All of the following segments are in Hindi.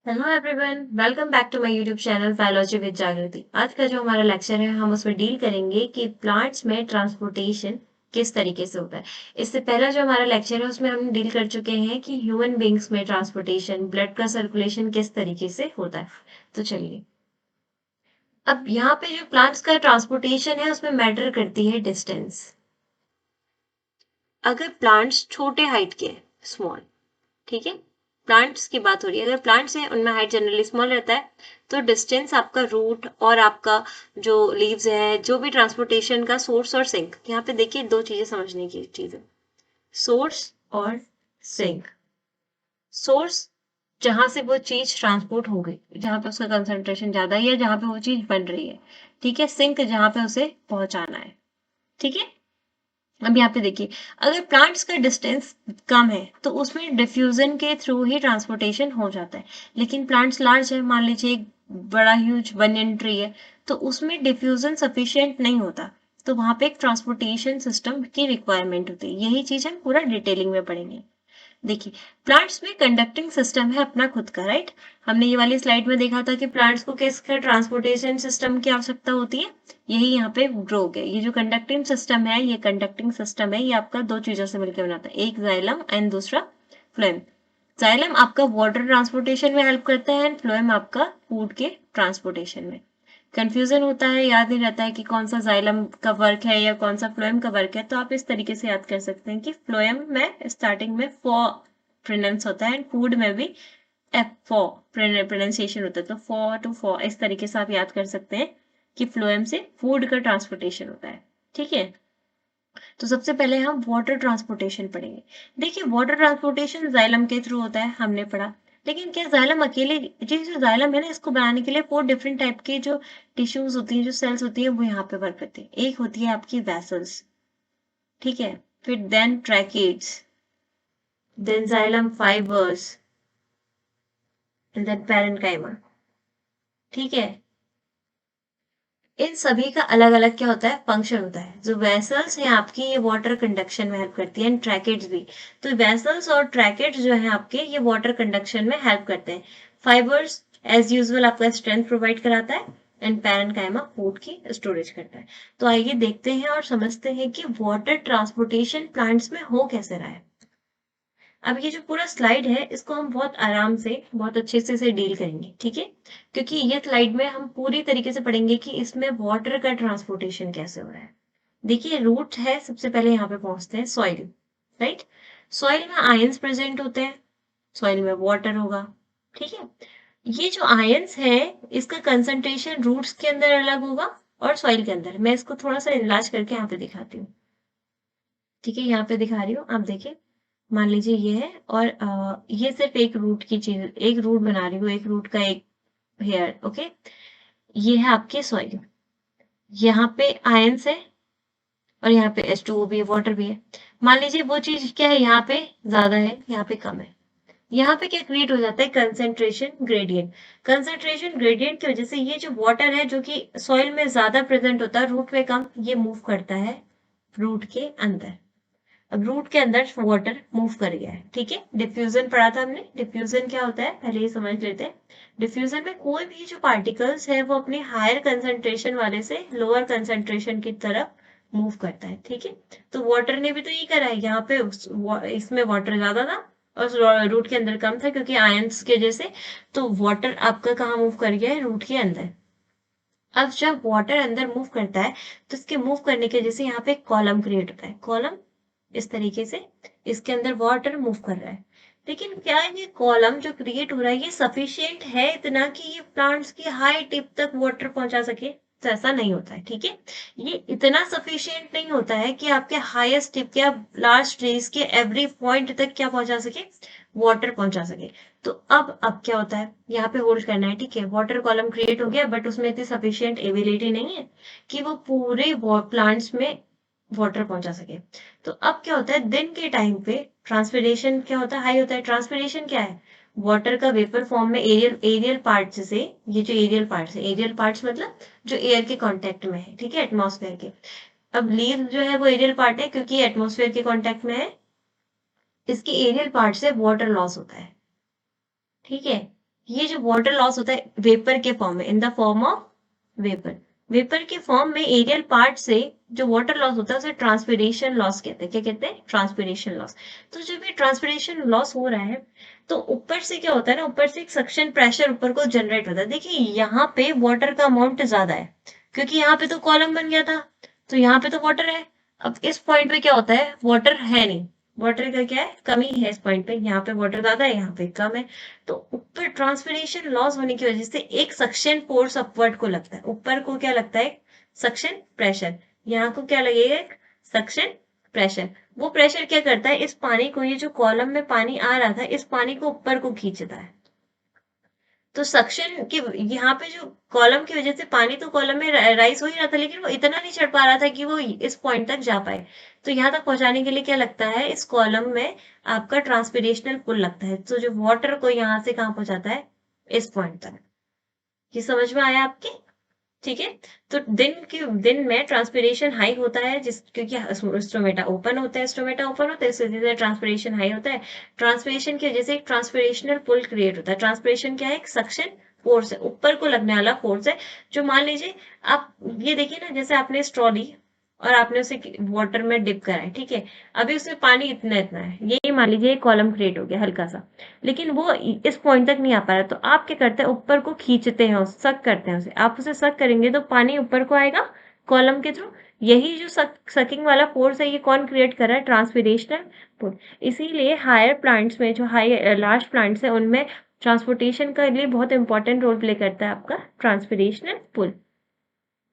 Hello everyone, welcome back to my YouTube channel biology with Jagriti. आज का जो हमारा लेक्चर है हम उसमें डील करेंगे कि प्लांट्स में ट्रांसपोर्टेशन किस तरीके से होता है। इससे पहला जो हमारा लेक्चर है उसमें हम डील कर चुके हैं कि ह्यूमन बींग्स में ट्रांसपोर्टेशन, ब्लड का सर्कुलेशन किस तरीके से होता है। तो चलिए, अब यहाँ पे जो प्लांट्स का ट्रांसपोर्टेशन है उसमें मैटर करती है डिस्टेंस। अगर प्लांट्स छोटे हाइट के, स्मॉल, ठीक है, प्लांट्स की बात हो रही है, अगर प्लांट्स हैं उनमें हाइट जनरली स्मॉल रहता है, तो डिस्टेंस आपका रूट और आपका जो लीव्स है, जो भी ट्रांसपोर्टेशन का सोर्स और सिंक, यहाँ पे देखिए दो चीजें समझने की चीज है, सोर्स और सिंक। सोर्स जहां से वो चीज ट्रांसपोर्ट हो गई, जहां पे उसका कंसंट्रेशन ज्यादा है या जहां पे वो चीज बन रही है, ठीक है। सिंक जहां पे उसे पहुंचाना है, ठीक है। अब यहाँ पे देखिए, अगर प्लांट्स का डिस्टेंस कम है तो उसमें डिफ्यूजन के थ्रू ही ट्रांसपोर्टेशन हो जाता है। लेकिन प्लांट्स लार्ज है, मान लीजिए एक बड़ा ह्यूज बनियन ट्री है, तो उसमें डिफ्यूजन सफिशिएंट नहीं होता, तो वहां पे एक ट्रांसपोर्टेशन सिस्टम की रिक्वायरमेंट होती है। यही चीज हम पूरा डिटेलिंग में पढ़ेंगे। देखिए, प्लांट्स में कंडक्टिंग सिस्टम है अपना खुद का, राइट। हमने ये वाली स्लाइड में देखा था कि प्लांट्स को किसका ट्रांसपोर्टेशन सिस्टम की आवश्यकता होती है। यही यहाँ पे ग्रोव है। ये जो कंडक्टिंग सिस्टम है, ये कंडक्टिंग सिस्टम है, ये आपका दो चीजों से मिलकर बनाता है, एक जाइलम एंड दूसरा फ्लोएम। जाइलम आपका वाटर ट्रांसपोर्टेशन में हेल्प करता है एंड फ्लोएम आपका फूड के ट्रांसपोर्टेशन में। कंफ्यूजन होता है, याद नहीं रहता है कि कौन सा जाइलम का वर्क है या कौन सा फ्लोएम का वर्क है, तो आप इस तरीके से याद कर सकते हैं कि फ्लोएम में स्टार्टिंग में फॉ प्रोनाउंस होता है एंड फूड में भी एफ फॉ प्रोनाउंसिएशन होता है, तो फॉ टू फॉ इस तरीके से आप याद कर सकते हैं कि फ्लोएम से फूड का ट्रांसपोर्टेशन होता है, ठीक है। तो सबसे पहले हम वाटर ट्रांसपोर्टेशन पढ़ेंगे। देखिए, वाटर ट्रांसपोर्टेशन जाइलम के थ्रू होता है, हमने पढ़ा। लेकिन क्या जाइलम अकेले, जो जाइलम है ना, इसको बनाने के लिए 4 डिफरेंट टाइप की जो टिश्यूज होती हैं, जो सेल्स होती है, वो यहाँ पे वर्क करती है। एक होती है आपकी वेसल्स, ठीक है, फिर then tracheids, then xylem fibres and then parenchyma, ठीक है। इन सभी का अलग अलग क्या होता है, फंक्शन होता है। जो वेसल्स हैं आपकी, ये वाटर कंडक्शन में हेल्प करती है एंड ट्रैकेट्स भी। तो वेसल्स और ट्रैकेट्स जो है आपके, ये वाटर कंडक्शन में हेल्प करते हैं। फाइबर्स एज यूजुअल आपका स्ट्रेंथ प्रोवाइड कराता है एंड पैरेन्काइमा फूड की स्टोरेज करता है। तो आइए देखते हैं और समझते हैं कि वाटर ट्रांसपोर्टेशन प्लांट्स में हो कैसे रहा है। अब ये जो पूरा स्लाइड है, इसको हम बहुत आराम से, बहुत अच्छे से इसे डील करेंगे, ठीक है। क्योंकि ये स्लाइड में हम पूरी तरीके से पढ़ेंगे कि इसमें वाटर का ट्रांसपोर्टेशन कैसे हो रहा है। देखिए, रूट है, सबसे पहले यहाँ पे पहुंचते हैं सॉइल, राइट। सॉइल में आयंस प्रेजेंट होते हैं, सॉइल में वाटर होगा, ठीक है। ये जो आयंस है, इसका कंसंट्रेशन रूट्स के अंदर अलग होगा और सॉइल के अंदर। मैं इसको थोड़ा सा इलाज करके यहाँ पे दिखाती हूँ, ठीक है। यहाँ पे दिखा रही हूँ, आप देखिए। मान लीजिए ये है और ये सिर्फ एक रूट की चीज, एक रूट बना रही हूँ, एक रूट का एक हेयर, ओके। ये है आपके सॉइल, यहाँ पे आयंस है और यहाँ पे H2O भी है, वाटर भी है। मान लीजिए वो चीज क्या है, यहाँ पे ज्यादा है, यहाँ पे कम है। यहाँ पे क्या क्रिएट हो जाता है, कंसेंट्रेशन ग्रेडियंट। कंसेंट्रेशन ग्रेडियंट की वजह से ये जो वाटर है, जो कि सॉइल में ज्यादा प्रेजेंट होता है, रूट में कम, ये मूव करता है रूट के अंदर। अब रूट के अंदर वाटर मूव कर गया है, ठीक है। डिफ्यूजन पढ़ा था हमने। डिफ्यूजन क्या होता है, पहले ये समझ लेते हैं। डिफ्यूजन में कोई भी जो पार्टिकल्स है, वो अपने हायर कंसंट्रेशन वाले से लोअर कंसंट्रेशन की तरफ मूव करता है, ठीक है। तो वाटर ने भी तो ये करा है, यहाँ पे इसमें वाटर ज्यादा था और रूट के अंदर कम था, क्योंकि आयंस के जैसे। तो वाटर आपका कहाँ मूव कर गया है, रूट के अंदर। अब जब वाटर अंदर मूव करता है, तो इसके मूव करने की वजह से यहाँ पे कॉलम क्रिएट होता है, कॉलम इस तरीके से, इसके अंदर वाटर मूव कर रहा है। लेकिन क्या ये कॉलम जो क्रिएट हो रहा है, ये सफिशियंट है इतना कि ये प्लांट्स की हाई टिप तक वाटर पहुंचा सके? तो ऐसा नहीं होता है, ठीक है। ये इतना सफिशियंट नहीं होता है कि आपके हाईएस्ट टिप या लार्ज ट्रीज के एवरी पॉइंट तक क्या पहुंचा सके, वाटर पहुंचा सके। तो अब क्या होता है, यहाँ पे होल्ड करना है, ठीक है। वाटर कॉलम क्रिएट हो गया, बट उसमें इतनी सफिशियंट एबिलिटी नहीं है कि वो पूरे प्लांट्स में वाटर पहुंचा सके। तो अब क्या होता है, दिन के टाइम पे ट्रांसपिरेशन क्या होता है, हाई होता है। ट्रांसपिरेशन क्या है, वाटर का वेपर फॉर्म में एरियल एरियल पार्ट्स से, ये जो एरियल पार्ट्स है, एरियल पार्ट्स मतलब जो एयर के कांटेक्ट में है, ठीक है, एटमॉस्फेयर के। अब लीव जो है वो एरियल पार्ट है, क्योंकि एटमॉस्फेयर के कांटेक्ट में है। इसके एरियल पार्ट से वाटर लॉस होता है, ठीक है। ये जो वाटर लॉस होता है वेपर के फॉर्म में, in the form of vapour, vapour के फॉर्म में एरियल पार्ट से जो वाटर लॉस होता है उसे ट्रांसपिरेशन लॉस कहते हैं। क्या कहते हैं? Transpiration loss. तो जब ये ट्रांसपिरेशन लॉस हो रहा है तो ऊपर से क्या होता है ना, ऊपर से एक सक्शन प्रेशर ऊपर को जनरेट होता है। देखिए यहाँ पे वाटर का अमाउंट ज्यादा है क्योंकि यहाँ पे तो कॉलम बन गया था, तो यहाँ पे तो वाटर है। अब इस पॉइंट पे क्या होता है, वाटर है नहीं, वाटर का क्या है, कमी है इस पॉइंट पे, यहाँ पे वाटर ज्यादा है, यहाँ पे कम है। तो ऊपर ट्रांसपिरेशन लॉस होने की वजह से एक सक्शन फोर्स अपवर्ड को लगता है, ऊपर को क्या लगता है, सक्शन प्रेशर, यहाँ को क्या लगेगा, एक सक्शन प्रेशर। वो प्रेशर क्या करता है, इस पानी को, ये जो कॉलम में पानी आ रहा था, इस पानी को ऊपर को खींचता है। तो सक्शन की यहाँ पे जो कॉलम की वजह से पानी तो कॉलम में राइज हो ही रहा था, लेकिन वो इतना नहीं चढ़ पा रहा था कि वो इस पॉइंट तक जा पाए। तो यहाँ तक पहुंचाने के लिए क्या लगता है, इस कॉलम में आपका ट्रांसपिरेशनल पुल लगता है, तो जो वाटर को यहाँ से कहाँ पहुंचाता है, इस पॉइंट तक। ये समझ में आया आपके? ठीक है। तो दिन में ट्रांसपिरेशन हाई होता है, जिस क्योंकि स्टोमेटा ओपन होता है, स्टोमेटा ओपन होता है, इस वजह से ट्रांसपिरेशन हाई होता है। ट्रांसपिरेशन की वजह से एक ट्रांसपिरेशनल पुल क्रिएट होता है। ट्रांसपिरेशन क्या है, एक सक्शन फोर्स है, ऊपर को लगने वाला फोर्स है। जो मान लीजिए आप ये देखिए ना, जैसे आपने स्ट्रॉ ली और आपने उसे वाटर में डिप करा है, ठीक है, अभी उसमें पानी इतना इतना है, ये मान लीजिए एक कॉलम क्रिएट हो गया हल्का सा, लेकिन वो इस पॉइंट तक नहीं आ पा रहा, तो आप क्या करते हैं, ऊपर को खींचते हैं, सक करते हैं उसे, आप उसे सक करेंगे तो पानी ऊपर को आएगा कॉलम के थ्रू। यही जो सकिंग वाला फोर्स है, ये कौन क्रिएट कर रहा है, ट्रांसपिरेशनल पुल। इसीलिए हायर प्लांट्स में, जो हाई लार्ज प्लांट्स है, उनमें ट्रांसपोर्टेशन के लिए बहुत इंपॉर्टेंट रोल प्ले करता है आपका ट्रांसपिरेशनल पुल।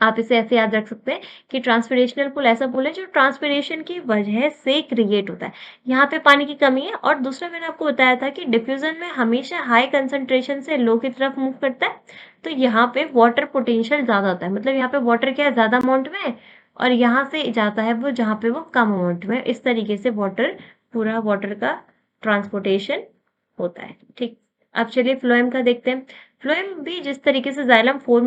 आप इसे ऐसे याद रख सकते हैं कि ट्रांसपिरेशनल पुल ऐसा पुल है जो ट्रांसपिरेशन की वजह से क्रिएट होता है। यहाँ पे पानी की कमी है, और दूसरा मैंने आपको बताया था कि डिफ्यूजन में हमेशा हाई कंसंट्रेशन से लो की तरफ मूव करता है, तो यहाँ पे वाटर पोटेंशियल ज्यादा होता है, मतलब यहाँ पे वाटर क्या है, ज्यादा अमाउंट में है, और यहाँ से जाता है वो जहाँ पे वो कम अमाउंट में। इस तरीके से वाटर, पूरा वाटर का ट्रांसपोर्टेशन होता है। ठीक, अब चलिए फ्लोएम का देखते हैं। फ्लोएम भी जिस तरीके से जाइलम फोर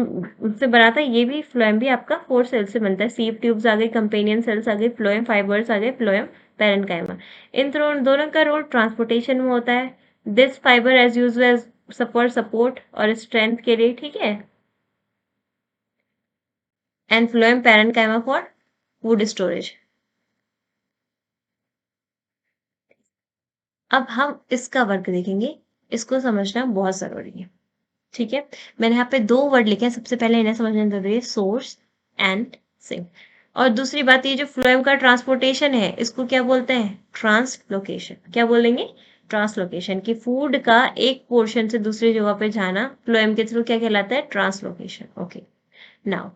से बना था, ये भी फ्लोएम भी आपका 4 सेल से बनता है। सीव ट्यूब्स आ गई, कंपेनियन सेल्स आ गई, फ्लोएम फाइबर्स आ गए, फ्लोएम पैरेन्काइमा। इन दोनों का रोल ट्रांसपोर्टेशन में होता है। This fibre as use as support और स्ट्रेंथ के लिए, ठीक है, and phloem parenchyma for wood storage. अब हम इसका वर्क देखेंगे, इसको समझना बहुत जरूरी है। ठीक है, मैंने यहाँ पे 2 वर्ड लिखे हैं, सबसे पहले इन्हें समझना जरूरी है, सोर्स एंड सिंक। और दूसरी बात, ये जो फ्लोएम का ट्रांसपोर्टेशन है, इसको क्या बोलते हैं, ट्रांसलोकेशन। क्या बोलेंगे, ट्रांसलोकेशन। की फूड का एक पोर्शन से दूसरी जगह पे जाना फ्लोएम के थ्रू क्या कहलाता है, ट्रांसलोकेशन। ओके, नाउ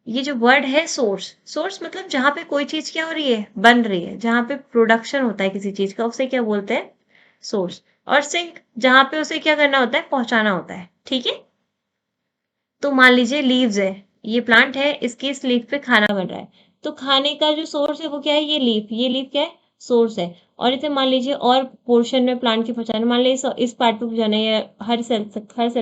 ये जो वर्ड है सोर्स, सोर्स मतलब जहां पे कोई चीज क्या हो रही है, बन रही है, जहां पे प्रोडक्शन होता है किसी चीज का, उसे क्या बोलते हैं, सोर्स। और सिंक जहां पे उसे क्या करना होता है, पहुंचाना होता है। ठीक है, तो मान लीजिए लीव्स है, ये प्लांट है, इसकी इस लीफ पे खाना बन रहा है, तो खाने का जो सोर्स है वो क्या है, ये लीफ, ये लीफ क्या है, सोर्स है। और इसे मान लीजिए और पोर्शन में प्लांट के पहुंचाना, मान लीजिए इस पार्ट पे पहुंचाना है, या हर सेल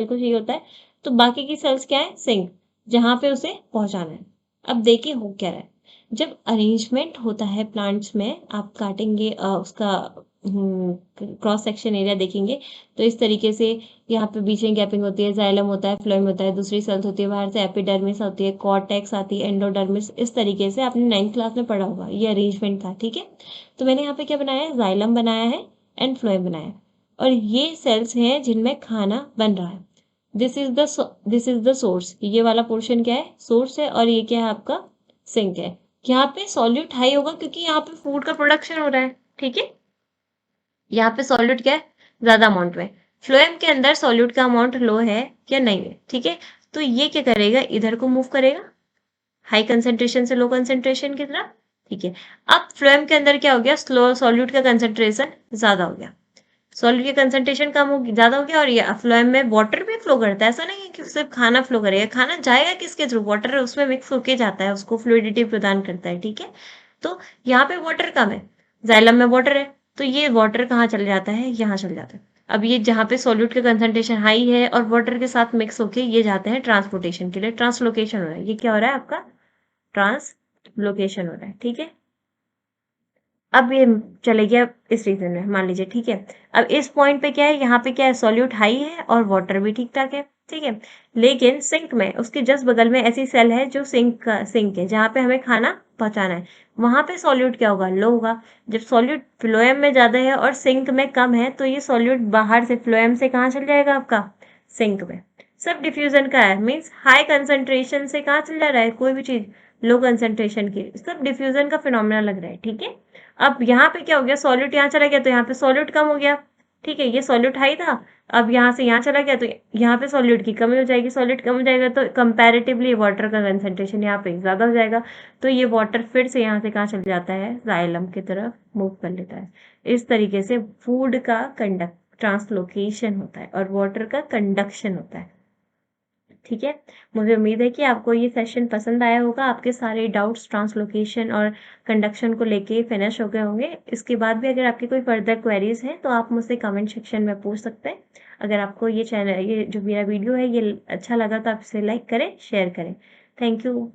को चाहिए होता है, तो बाकी की सेल्स क्या है, सिंक, जहां पे उसे पहुंचाना है। अब देखिए हो क्या रहा है, जब अरेंजमेंट होता है प्लांट्स में, आप काटेंगे उसका क्रॉस सेक्शन एरिया देखेंगे, तो इस तरीके से यहाँ पे बीच में गैपिंग होती है, जाइलम होता है, फ्लोएम होता है, दूसरी सेल्स होती है, बाहर से एपिडर्मिस होती है, कॉर्टेक्स आती है, एंडोडर्मिस। इस तरीके से आपने 9th क्लास में पढ़ा होगा, ये अरेंजमेंट था। ठीक है, तो मैंने यहाँ पे क्या बनाया है, जाइलम बनाया है एंड फ्लोएम बनाया है, और ये सेल्स हैं जिनमें खाना बन रहा है। दिस इज द सोर्स, ये वाला पोर्शन क्या है, सोर्स है, और ये क्या है आपका, सिंक है। यहाँ पे सॉल्यूट हाई होगा क्योंकि यहाँ पे फूड का प्रोडक्शन हो रहा है। ठीक है, यहाँ पे सॉल्यूट क्या है, ज्यादा अमाउंट में। फ्लोएम के अंदर सॉल्यूट का अमाउंट लो है या नहीं है। ठीक है, तो ये क्या करेगा, इधर को मूव करेगा, हाई कंसेंट्रेशन से लो कंसेंट्रेशन की तरफ। ठीक है, अब फ्लोएम के अंदर क्या हो गया, स्लो सॉल्यूट का कंसेंट्रेशन ज्यादा हो गया, सॉल्यूट की कंसेंट्रेशन कम हो ज्यादा हो गया, और ये फ्लोएम में वाटर भी फ्लो करता है, ऐसा नहीं है कि सिर्फ खाना फ्लो करेगा, खाना जाएगा किसके थ्रू, वाटर उसमें मिक्स होके जाता है, उसको फ्लूइडिटी प्रदान करता है। ठीक है, तो यहाँ पे वाटर कम है, जाइलम में वाटर है, तो ये वाटर कहाँ चले जाता है, यहाँ चले जाता है। अब ये जहाँ पे सॉल्यूट का कंसंट्रेशन हाई है और वाटर के साथ मिक्स होके ये जाते हैं ट्रांसपोर्टेशन के लिए, ट्रांसलोकेशन हो रहा है, ये क्या हो रहा है आपका, ट्रांसलोकेशन हो रहा है। ठीक है, अब ये चले गया इस रीजन में, मान लीजिए, ठीक है। अब इस पॉइंट पे क्या है, यहाँ पे क्या है, सॉल्यूट हाई है और वाटर भी ठीक ठाक है, ठीक है। लेकिन सिंक में उसके जस्ट बगल में ऐसी सेल है जो सिंक है, जहाँ पे हमें खाना पहुंचाना है। वहां पे सॉल्यूट क्या होगा, लो होगा। जब सॉल्यूट फ्लोएम में ज्यादा है और सिंक में कम है, तो ये सॉल्यूट बाहर से फ्लोएम से कहाँ चल जाएगा, आपका सिंक में। सब डिफ्यूजन का है, मीन्स हाई कंसेंट्रेशन से कहाँ चल जा रहा है कोई भी चीज, लो कंसेंट्रेशन की, सब डिफ्यूजन का फिनोमेना लग रहा है, ठीक है। अब यहाँ पे क्या हो गया, सॉल्यूट यहाँ चला गया तो यहाँ पे सॉल्यूट कम हो गया, ठीक है। ये सॉल्यूट हाई था, अब यहाँ से यहाँ चला गया तो यहाँ पे सॉल्यूट की कमी हो जाएगी, सॉल्यूट कम हो जाएगा तो कंपैरेटिवली वाटर का कंसंट्रेशन यहाँ पे ज़्यादा हो जाएगा। तो ये वाटर फिर से यहाँ से कहाँ चल जाता है, जाइलम की तरफ मूव कर लेता है। इस तरीके से फूड का कंडक्ट ट्रांसलोकेशन होता है और वाटर का कंडक्शन होता है, ठीक है। मुझे उम्मीद है कि आपको ये सेशन पसंद आया होगा, आपके सारे डाउट्स ट्रांसलोकेशन और कंडक्शन को लेके फिनिश हो गए होंगे। इसके बाद भी अगर आपकी कोई फर्दर क्वेरीज हैं तो आप मुझसे कमेंट सेक्शन में पूछ सकते हैं। अगर आपको ये चैनल, ये जो मेरा वीडियो है ये अच्छा लगा तो आप इसे लाइक करें, शेयर करें। Thank you.